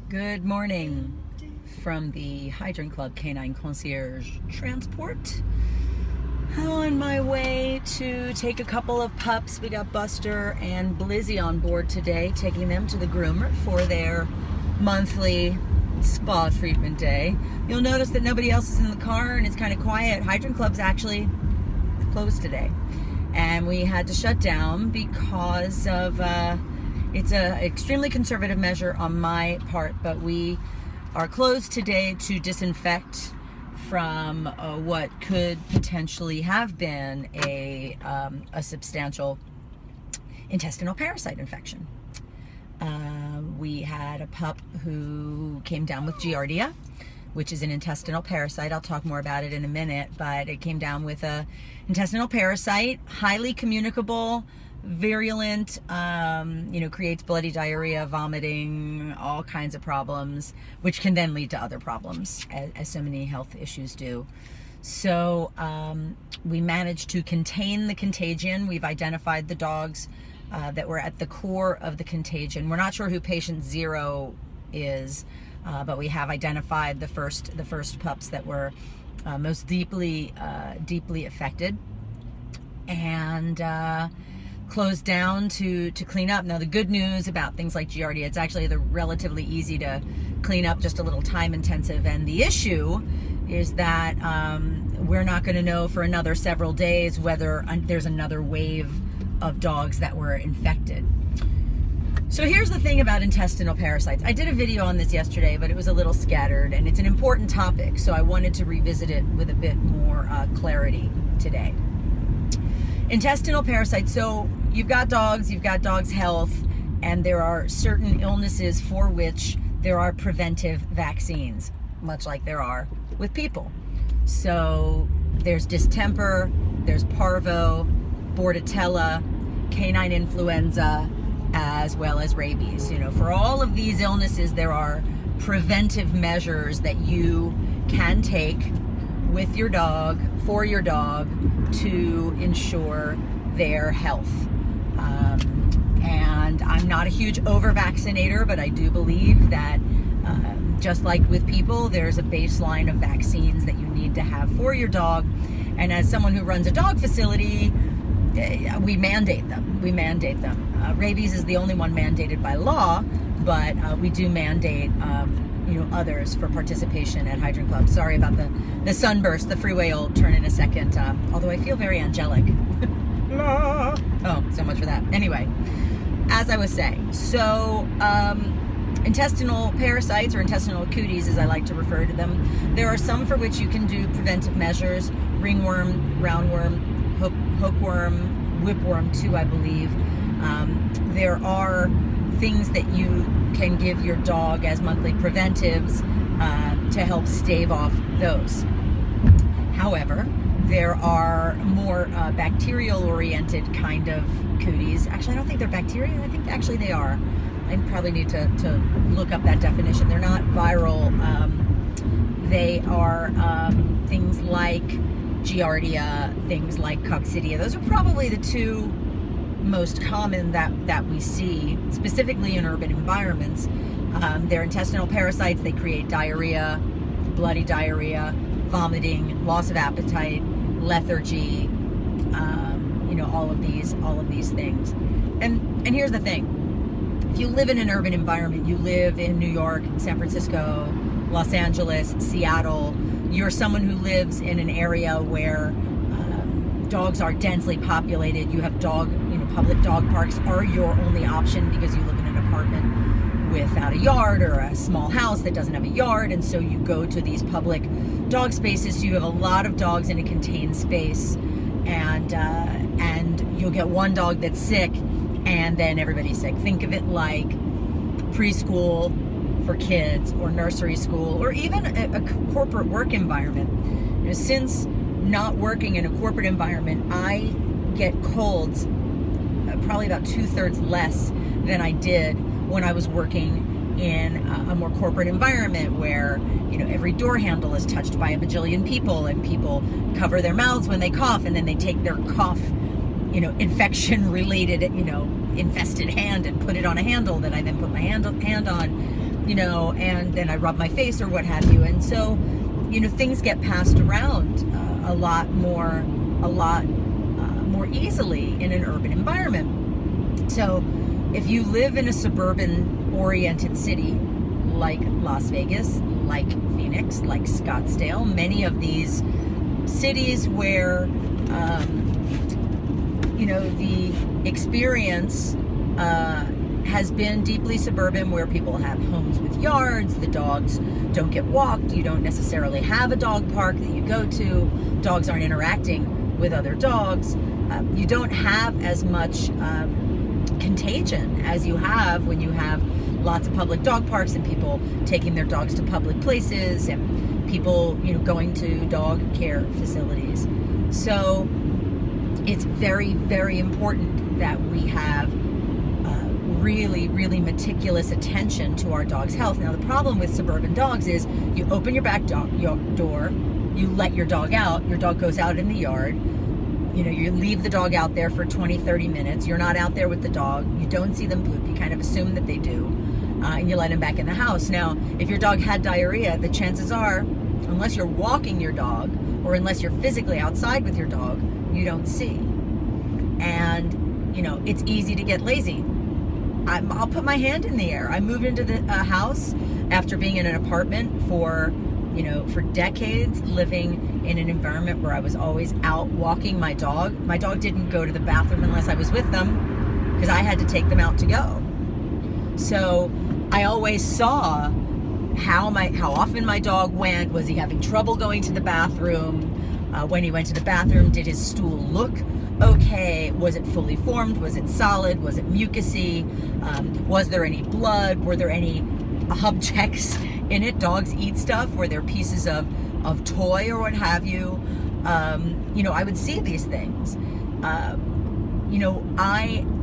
Good morning from the Hydrant Club Canine Concierge Transport. On my way to take a couple of pups. We got Buster and Blizzy on board today, taking them to the groomer for their monthly spa treatment day. You'll notice that nobody else is in the car and it's kind of quiet. Hydrant Club's actually closed today. And we had to shut down because of it's an extremely conservative measure on my part, but we are closed today to disinfect from what could potentially have been a substantial intestinal parasite infection. We had a pup who came down with Giardia, which is an intestinal parasite. I'll talk more about it in a minute, but it came down with a intestinal parasite, highly communicable, virulent, creates bloody diarrhea, vomiting, all kinds of problems, which can then lead to other problems, as so many health issues do. So we managed to contain the contagion. We've identified the dogs that were at the core of the contagion. We're not sure who patient 0 is, but we have identified the first pups that were most deeply affected, and closed down to clean up. Now, the good news about things like Giardia, it's actually relatively easy to clean up, just a little time intensive. And the issue is that we're not going to know for another several days whether there's another wave of dogs that were infected. So here's the thing about intestinal parasites. I did a video on this yesterday, but it was a little scattered, and it's an important topic, so I wanted to revisit it with a bit more clarity today. Intestinal parasites. So you've got dogs' health, and there are certain illnesses for which there are preventive vaccines, much like there are with people. So there's distemper, there's Parville, Bordetella, canine influenza, as well as rabies. For all of these illnesses, there are preventive measures that you can take with your dog, for your dog, to ensure their health. And I'm not a huge over-vaccinator, but I do believe that just like with people, there's a baseline of vaccines that you need to have for your dog. And as someone who runs a dog facility, we mandate them. Rabies is the only one mandated by law, but we do mandate others for participation at Hydrant Club. Sorry about the sunburst. The freeway will turn in a second, although I feel very angelic. Oh, so much for that. Anyway, as I was saying, so intestinal parasites, or intestinal cooties as I like to refer to them, there are some for which you can do preventive measures: ringworm, roundworm, hookworm, whipworm too, I believe. There are things that you can give your dog as monthly preventives to help stave off those. However, there are more bacterial-oriented kind of cooties. Actually, I don't think they're bacteria. I think actually they are. I probably need to look up that definition. They're not viral. They are things like Giardia, things like coccidia. Those are probably the two most common that we see, specifically in urban environments. They're intestinal parasites. They create diarrhea, bloody diarrhea, vomiting, loss of appetite, lethargy, all of these things. And here's the thing: if you live in an urban environment, you live in New York, San Francisco, Los Angeles, Seattle, you're someone who lives in an area where dogs are densely populated. You have public dog parks are your only option because you live in an apartment without a yard, or a small house that doesn't have a yard, and so you go to these public dog spaces. So you have a lot of dogs in a contained space, and you'll get one dog that's sick, and then everybody's sick. Think of it like preschool for kids, or nursery school, or even a corporate work environment. Since not working in a corporate environment, I get colds probably about 2/3 less than I did when I was working in a more corporate environment where every door handle is touched by a bajillion people, and people cover their mouths when they cough, and then they take their cough infection related infested hand and put it on a handle that I then put my hand on, and then I rub my face or what have you. And so, things get passed around a lot more easily in an urban environment. So if you live in a suburban oriented city like Las Vegas, like Phoenix, like Scottsdale, many of these cities where the experience has been deeply suburban, where people have homes with yards, the dogs don't get walked, you don't necessarily have a dog park that you go to, dogs aren't interacting with other dogs, you don't have as much contagion as you have when you have lots of public dog parks and people taking their dogs to public places and people, going to dog care facilities. So it's very, very important that we have really, really meticulous attention to our dog's health. Now, the problem with suburban dogs is you open your back door, you let your dog out, your dog goes out in the yard, you leave the dog out there for 20, 30 minutes, you're not out there with the dog, you don't see them poop, you kind of assume that they do, and you let him back in the house. Now, if your dog had diarrhea, the chances are, unless you're walking your dog or unless you're physically outside with your dog, you don't see. And, it's easy to get lazy. I'll put my hand in the air. I moved into the house after being in an apartment for decades, living in an environment where I was always out walking my dog. My dog didn't go to the bathroom unless I was with them because I had to take them out to go. So I always saw how often my dog went. Was he having trouble going to the bathroom? When he went to the bathroom, did his stool look okay? Was it fully formed? Was it solid? Was it mucousy? Was there any blood? Were there any objects in it? Dogs eat stuff. Were there pieces of toy or what have you? I would see these things. I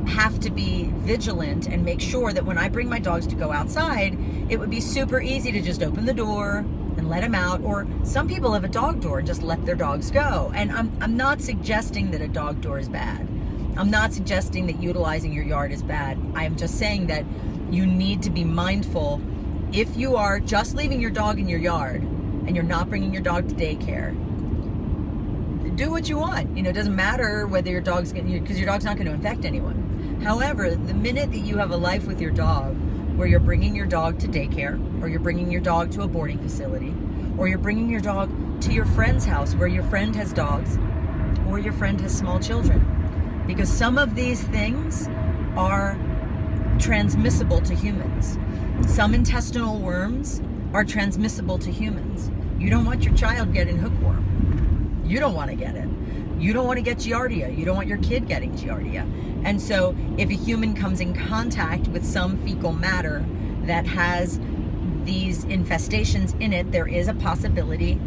have to be vigilant and make sure that when I bring my dogs to go outside, it would be super easy to just open the door and let them out. Or some people have a dog door and just let their dogs go. And I'm not suggesting that a dog door is bad. I'm not suggesting that utilizing your yard is bad. I am just saying that you need to be mindful. If you are just leaving your dog in your yard and you're not bringing your dog to daycare, do what you want. It doesn't matter whether your dog's because your dog's not going to infect anyone. However, the minute that you have a life with your dog where you're bringing your dog to daycare, or you're bringing your dog to a boarding facility, or you're bringing your dog to your friend's house where your friend has dogs, or your friend has small children, because some of these things are transmissible to humans. Some intestinal worms are transmissible to humans. You don't want your child getting hookworm. You don't want to get it. You don't want to get giardia. You don't want your kid getting giardia. And so if a human comes in contact with some fecal matter that has these infestations in it, there is a possibility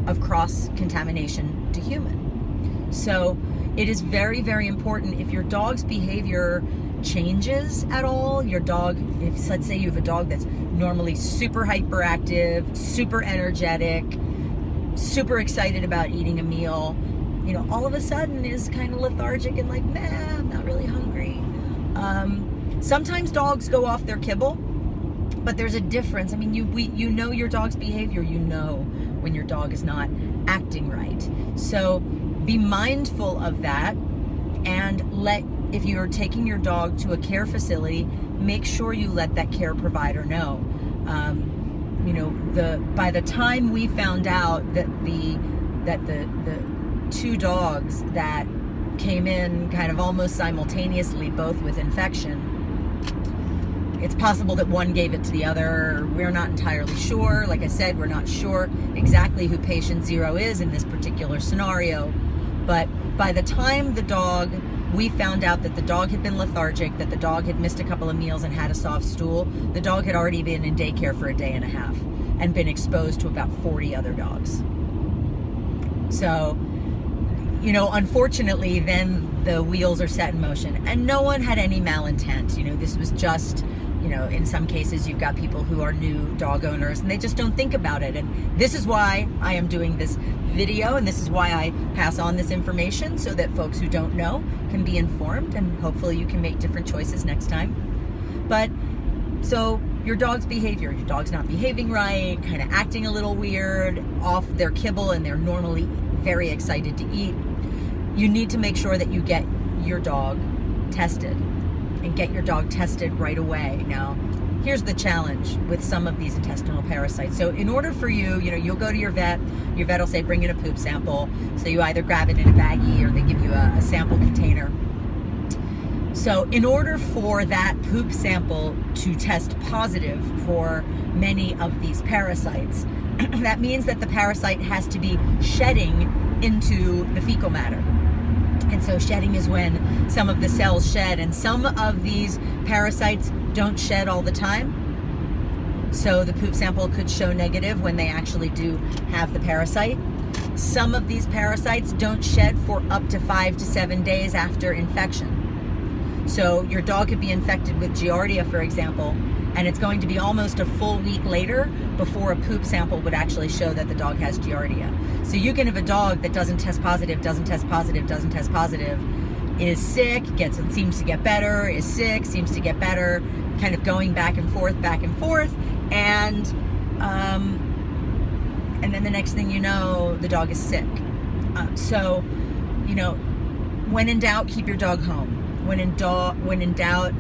of cross-contamination to human. So it is very, very important. If your dog's behavior changes at all, your dog, if let's say you have a dog that's normally super hyperactive, super energetic, super excited about eating a meal, all of a sudden is kind of lethargic and like, I'm not really hungry. Sometimes dogs go off their kibble, but there's a difference. I mean, you know your dog's behavior, when your dog is not acting right. So be mindful of that, and if you're taking your dog to a care facility, make sure you let that care provider know. By the time we found out that the two dogs that came in kind of almost simultaneously, both with infection, it's possible that one gave it to the other. We're not entirely sure. Like I said, we're not sure exactly who patient 0 is in this particular scenario. But by the time we found out that the dog had been lethargic, that the dog had missed a couple of meals and had a soft stool, the dog had already been in daycare for a day and a half and been exposed to about 40 other dogs. So, unfortunately, then the wheels are set in motion, and no one had any malintent. This was just, in some cases you've got people who are new dog owners and they just don't think about it. And this is why I am doing this video, and this is why I pass on this information, so that folks who don't know can be informed, and hopefully you can make different choices next time. But so your dog's behavior. Your dog's not behaving right, kind of acting a little weird, off their kibble, and they're normally very excited to eat. You need to make sure that you get your dog tested, and get your dog tested right away. Now, here's the challenge with some of these intestinal parasites. So in order for you, you'll go to your vet will say, bring in a poop sample. So you either grab it in a baggie or they give you a sample container. So in order for that poop sample to test positive for many of these parasites, that means that the parasite has to be shedding into the fecal matter. And so shedding is when some of the cells shed, and some of these parasites don't shed all the time. So the poop sample could show negative when they actually do have the parasite. Some of these parasites don't shed for up to 5 to 7 days after infection. So your dog could be infected with Giardia, for example, and it's going to be almost a full week later before a poop sample would actually show that the dog has Giardia. So you can have a dog that doesn't test positive, is sick, seems to get better, is sick, seems to get better, kind of going back and forth, and then the next thing you know, the dog is sick. So, when in doubt, keep your dog home. When in doubt,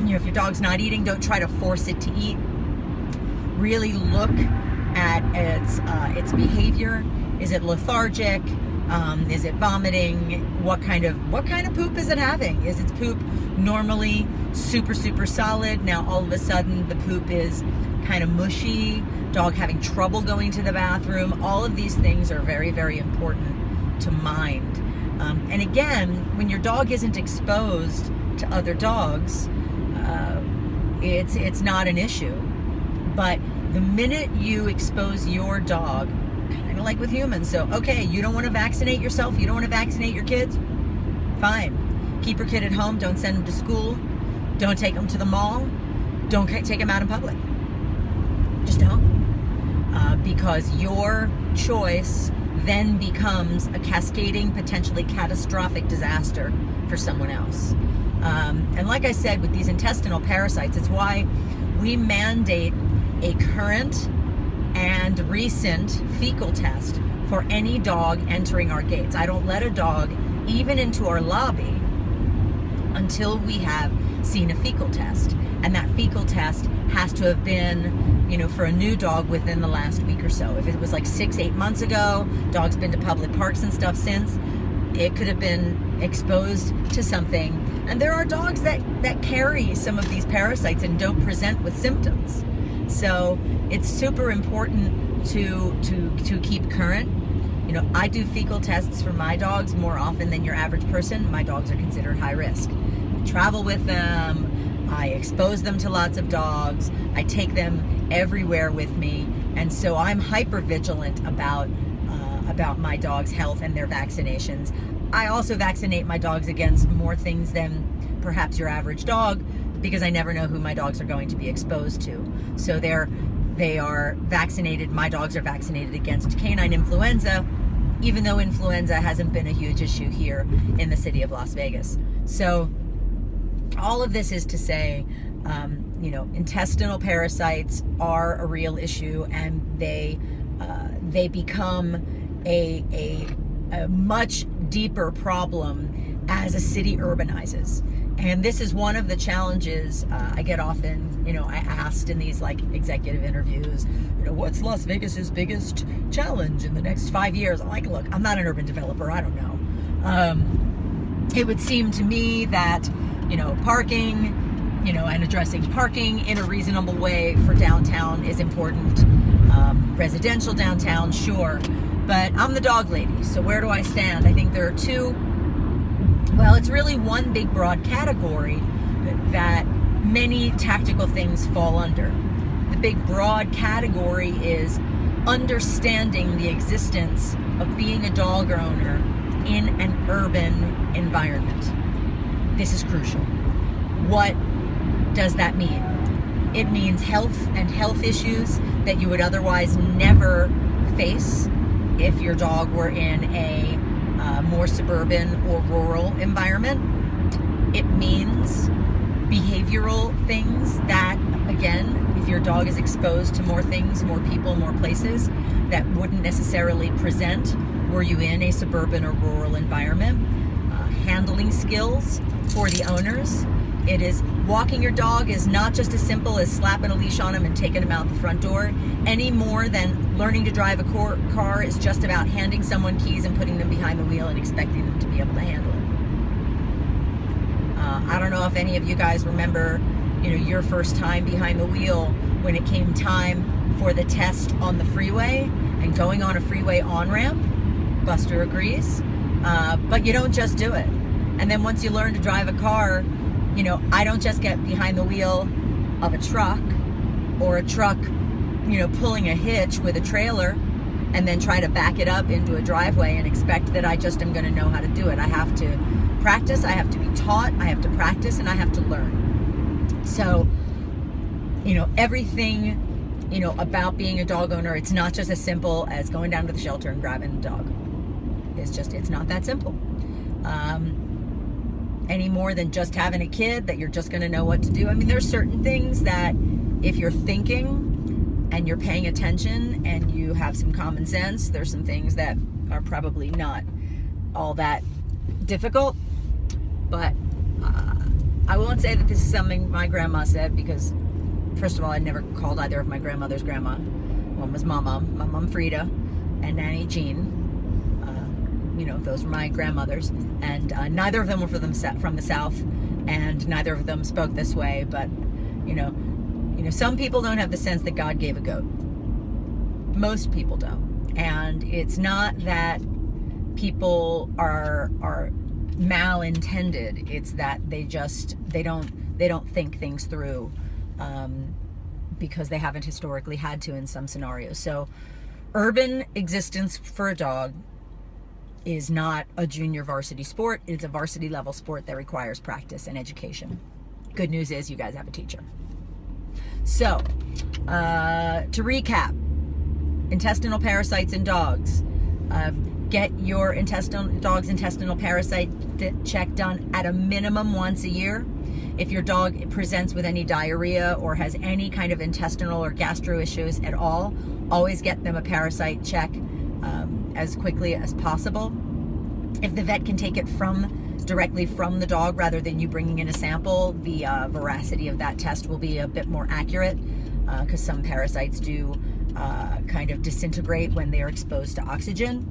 if your dog's not eating, don't try to force it to eat. Really look at its behavior. Is it lethargic? Is it vomiting? What kind of poop is it having? Is its poop normally super solid? Now all of a sudden the poop is kind of mushy. Dog having trouble going to the bathroom. All of these things are very, very important to mind. And again, when your dog isn't exposed to other dogs, it's not an issue. But the minute you expose your dog, kind of like with humans, so okay, you don't want to vaccinate yourself, you don't want to vaccinate your kids, fine. Keep your kid at home, don't send them to school, don't take them to the mall, don't take them out in public. Just don't. Because your choice then becomes a cascading, potentially catastrophic disaster for someone else. And like I said, with these intestinal parasites, it's why we mandate a current and recent fecal test for any dog entering our gates. I don't let a dog even into our lobby until we have seen a fecal test. And that fecal test has to have been, for a new dog within the last week or so. If it was like 6-8 months ago, dog's been to public parks and stuff since, it could have been exposed to something. And there are dogs that carry some of these parasites and don't present with symptoms. So it's super important to keep current. I do fecal tests for my dogs more often than your average person. My dogs are considered high risk. I travel with them. I expose them to lots of dogs. I take them everywhere with me. And so I'm hyper vigilant about my dog's health and their vaccinations. I also vaccinate my dogs against more things than perhaps your average dog, because I never know who my dogs are going to be exposed to. So they are vaccinated, my dogs are vaccinated against canine influenza, even though influenza hasn't been a huge issue here in the city of Las Vegas. So all of this is to say, intestinal parasites are a real issue, and they become a much deeper problem as a city urbanizes. And this is one of the challenges I get often, I asked in these executive interviews, what's Las Vegas's biggest challenge in the next 5 years? I'm like, look, I'm not an urban developer. I don't know. It would seem to me that, parking, and addressing parking in a reasonable way for downtown is important. Residential downtown, sure. But I'm the dog lady, so where do I stand? I think there are it's really one big broad category that many tactical things fall under. The big broad category is understanding the existence of being a dog owner in an urban environment. This is crucial. What does that mean? It means health and health issues that you would otherwise never face if your dog were in a more suburban or rural environment. It means behavioral things that, again, your dog is exposed to more things, more people, more places that wouldn't necessarily present were you in a suburban or rural environment. Handling skills for the owners. It is walking your dog is not just as simple as slapping a leash on him and taking him out the front door, any more than learning to drive a car is just about handing someone keys and putting them behind the wheel and expecting them to be able to handle it. I don't know if any of you guys remember, your first time behind the wheel when it came time for the test on the freeway and going on a freeway on-ramp. Buster agrees. But you don't just do it. And then once you learn to drive a car, I don't just get behind the wheel of a truck or a truck, pulling a hitch with a trailer and then try to back it up into a driveway and expect that I just am going to know how to do it. I have to practice, I have to be taught, I have to practice, and I have to learn. So, everything, about being a dog owner, it's not just as simple as going down to the shelter and grabbing a dog. It's not that simple. Any more than just having a kid that you're just going to know what to do. I mean, there's certain things that if you're thinking and you're paying attention and you have some common sense, there's some things that are probably not all that difficult. But I won't say that this is something my grandma said, because first of all, I never called either of my grandmother's grandma. One was my mom Frida, and Nanny Jean. Those were my grandmothers, and neither of them were from the South, and neither of them spoke this way. But some people don't have the sense that God gave a goat. Most people don't, and it's not that people are malintended. It's that they don't think things through, because they haven't historically had to in some scenarios. So, urban existence for a dog is not a junior varsity sport. It's a varsity level sport that requires practice and education. Good news is you guys have a teacher. So, to recap, intestinal parasites in dogs. Get your dog's intestinal parasite check done at a minimum once a year. If your dog presents with any diarrhea or has any kind of intestinal or gastro issues at all, always get them a parasite check as quickly as possible. If the vet can take it directly from the dog rather than you bringing in a sample, the veracity of that test will be a bit more accurate, because some parasites do kind of disintegrate when they are exposed to oxygen.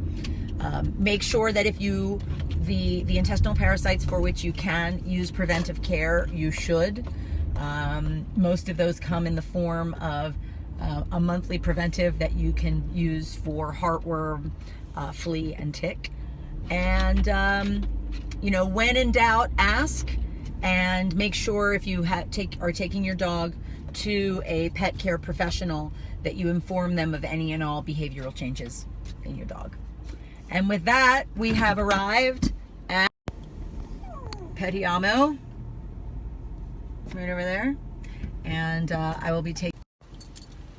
Make sure that if the intestinal parasites for which you can use preventive care, you should. Most of those come in the form of a monthly preventive that you can use for heartworm, flea, and tick. And when in doubt, ask, and make sure if you are taking your dog to a pet care professional that you inform them of any and all behavioral changes in your dog. And with that, we have arrived at Petiamo, right over there, and I will be taking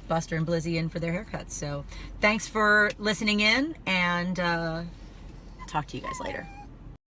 Buster and Blizzy in for their haircuts. So thanks for listening in, and talk to you guys later.